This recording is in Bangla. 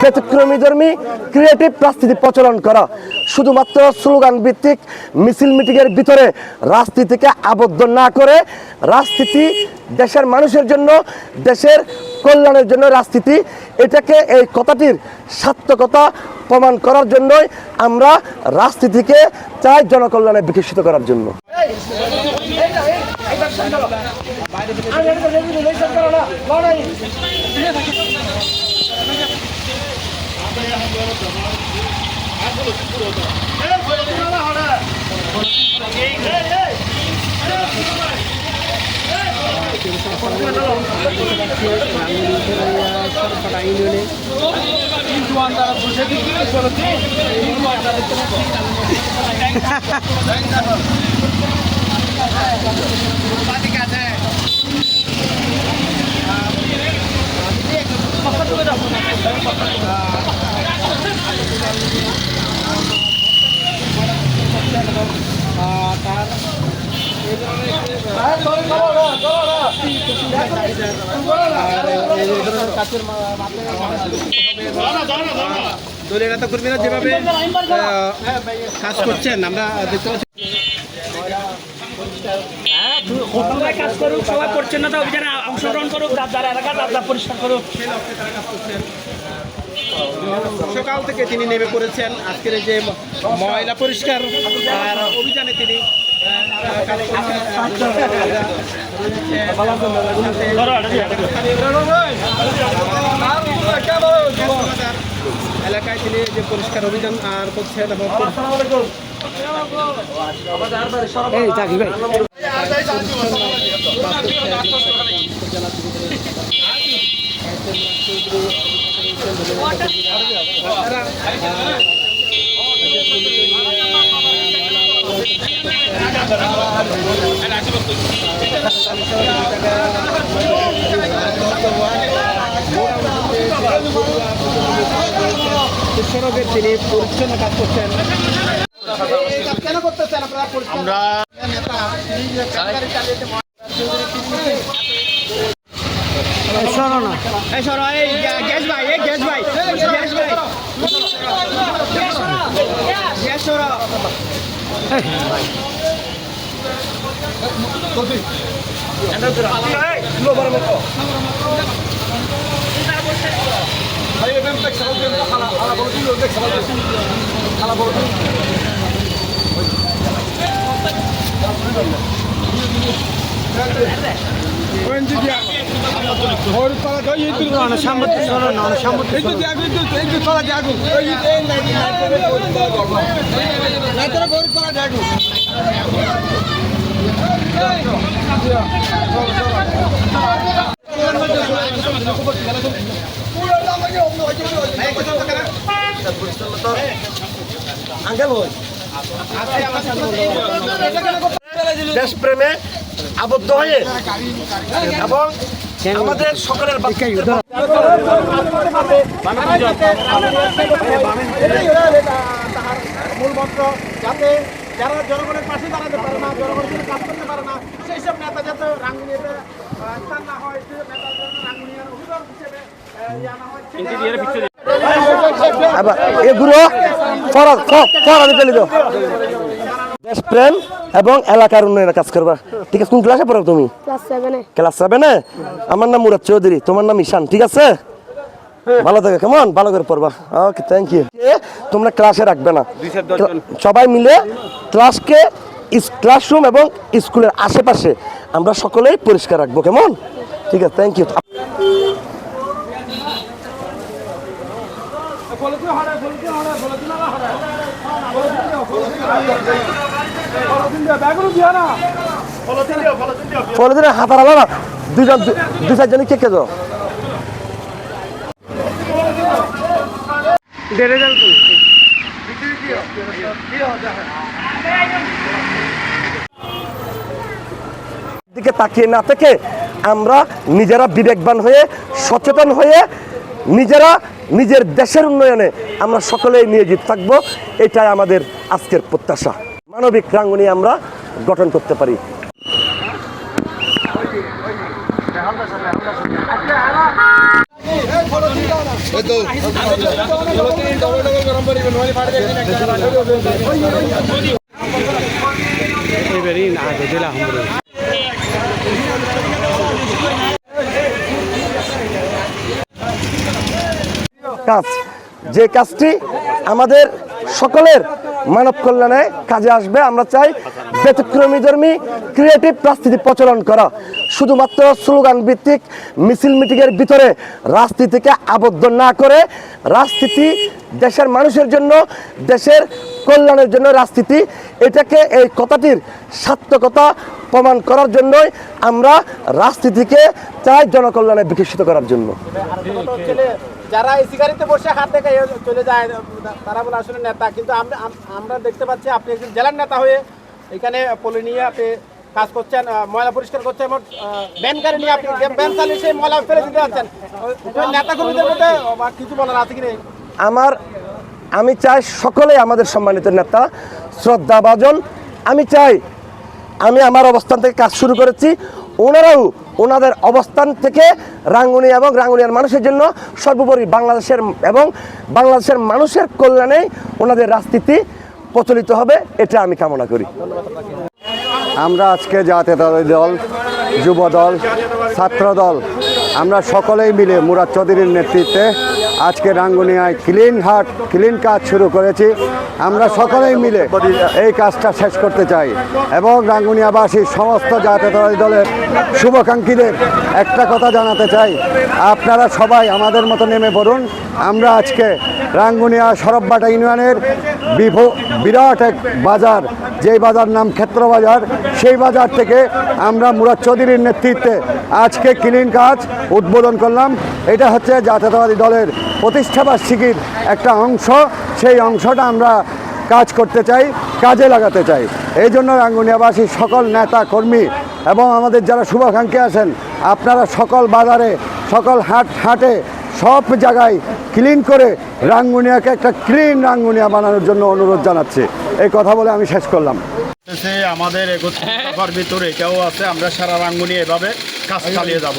ব্যতিক্রমীধর্মী ক্রিয়েটিভ রাজনীতি প্রচলন করা, শুধুমাত্র স্লোগান ভিত্তিক মিছিল মিটিংয়ের ভিতরে রাজনীতিকে আবদ্ধ না করে রাজনীতি দেশের মানুষের জন্য, দেশের কল্যাণের জন্য রাজনীতি, এটাকে এই কথাটির সার্থকতা প্রমাণ করার জন্যই আমরা রাজনীতিকে চাই জনকল্যাণে বিকশিত করার জন্য। দলীয় নেতা কর্মীরা যেভাবে কাজ করছেন আমরা দেখতে পাচ্ছি। কাজ করুক, সবাই পরিচ্ছন্নতা অভিযানে অংশগ্রহণ করুক, যার এলাকা তার পরিষ্কার করুক। সকাল থেকে তিনি নেমে পড়েছেন আজকের এই যে ময়লা পরিষ্কার অভিযানে তিনি এলাকায় তিনি যে পরিষ্কার অভিযান করছেন এবং সড়কের তিনি পরিচ্ছন্ন কাজ করছেন। কেন করতেছেন আপনারা? আমরা গ্যাস ভাই, গ্যাস ভাই, গ্যাস ভাই, গ্যাস সরা দেশপ্রেমে আবদ্ধ হয়ে এবং আমাদের সকলের মূল মন্ত্র, যাতে যারা জনগণের পাশে দাঁড়াতে পারে না, জনগণের কাজ করতে পারে না, সেই সব নেতা যাতে রাঙ্গুনিয়াতে স্থান না হয়, সেই নেতা রাঙ্গুনিয়ার অভিভাবক হিসেবে দেশপ্রেম এবং এলাকার উন্নয়নের কাজ করবা। ঠিক আছে, কোন ক্লাসে পড়ো তুমি? ক্লাস 7-এ। আমার নাম মুরাদ চৌধুরী, তোমার নাম ঈশান। ঠিক আছে, ভালো থাকে, কেমন ভালো করে পড়বা। ওকে, থ্যাংক ইউ। তোমরা ক্লাসে রাখবে না, সবাই মিলে ক্লাসকে, ক্লাসরুম এবং স্কুলের আশেপাশে আমরা সকলেই পরিষ্কার রাখবো, কেমন? ঠিক আছে, থ্যাংক ইউ। ফলে হাত হারালো না, দুই চারজনই কে যাও। দিকে তাকিয়ে না থেকে আমরা নিজেরা বিবেকবান হয়ে, সচেতন হয়ে, নিজেরা নিজের দেশের উন্নয়নে আমরা সকলেই নিয়োজিত থাকবো। এটাই আমাদের আজকের প্রত্যাশা। মানবিক রাঙ্গুনি আমরা গঠন করতে পারি। কাজ, যে কাজটি আমাদের সকলের মানব কল্যাণে কাজে আসবে। আমরা চাই ব্যতিক্রমীধর্মী ক্রিয়েটিভ রাজনীতি প্রচলন করা, শুধুমাত্র স্লোগান ভিত্তিক মিছিল মিটিংয়ের ভিতরে রাজনীতিকে আবদ্ধ না করে রাজনীতি দেশের মানুষের জন্য, দেশের কল্যাণের জন্য রাজনীতি, এটাকে এই কথাটির সার্থকতা প্রমাণ করার জন্যই আমরা রাজনীতিকে চাই জনকল্যাণে বিকশিত করার জন্য। যারা এই সিগারেটে বসে হাত দেখে চলে যায় তারা বলে আসলে নেতা, কিন্তু আমরা দেখতে পাচ্ছি আপনি একজন জেলার নেতা হয়ে এখানে পলি নিয়ে আপনি কাজ করছেন, ময়লা পরিষ্কার করছেন এবং ব্যান গাড়ি নিয়ে আপনি ব্যান চালিয়ে সেই ময়লা ফেলে দিতে যাচ্ছেন। নেতা কর্মীদের মধ্যে কিছু বলার আছে কি? আমি চাই সকলেই আমাদের সম্মানিত নেতা, শ্রদ্ধাভাজন। আমি চাই, আমি আমার অবস্থান থেকে কাজ শুরু করেছি, ওনারাও ওনাদের অবস্থান থেকে রাঙ্গুনিয়া এবং রাঙ্গুনিয়ার মানুষের জন্য সর্বোপরি বাংলাদেশের মানুষের কল্যাণেই ওনাদের রাজনীতি প্রচলিত হবে, এটা আমি কামনা করি। আমরা আজকে জাতীয়তাবাদী দল, যুব দল, ছাত্র দল, আমরা সকলেই মিলে মুরাদ চৌধুরীর নেতৃত্বে আজকে রাঙ্গুনিয়ায় ক্লিন কাজ শুরু করেছি। আমরা সকলেই মিলে এই কাজটা শেষ করতে চাই এবং রাঙ্গুনিয়াবাসী সমস্ত জাতীয়তাবাদী দলের শুভাকাঙ্ক্ষীদের একটা কথা জানাতে চাই, আপনারা সবাই আমাদের মতো নেমে পড়ুন। আমরা আজকে রাঙ্গুনিয়া সরববাটা ইউনিয়নের বিরাট এক বাজার, যেই বাজার নাম ক্ষেত্র বাজার, সেই বাজার থেকে আমরা মুরাদ চৌধুরীর নেতৃত্বে আজকে ক্লিন কাজ উদ্বোধন করলাম। এটা হচ্ছে জাতীয়তাবাদী দলের প্রতিষ্ঠাবার্ষিকীর একটা অংশ, সেই অংশটা আমরা কাজ করতে চাই, কাজে লাগাতে চাই। এই জন্য রাঙ্গুনিয়াবাসী সকল নেতা কর্মী এবং আমাদের যারা শুভাকাঙ্ক্ষী আছেন, আপনারা সকল বাজারে, সকল হাটে সব জায়গায় ক্লিন করে রাঙ্গুনিয়াকে একটা ক্লিন রাঙ্গুনিয়া বানানোর জন্য অনুরোধ জানাচ্ছি। এই কথা বলে আমি শেষ করলাম। আমাদের ভিতরে এটাও আছে, আমরা সারা রাঙ্গুনিয়া এভাবে কাজ চালিয়ে যাব।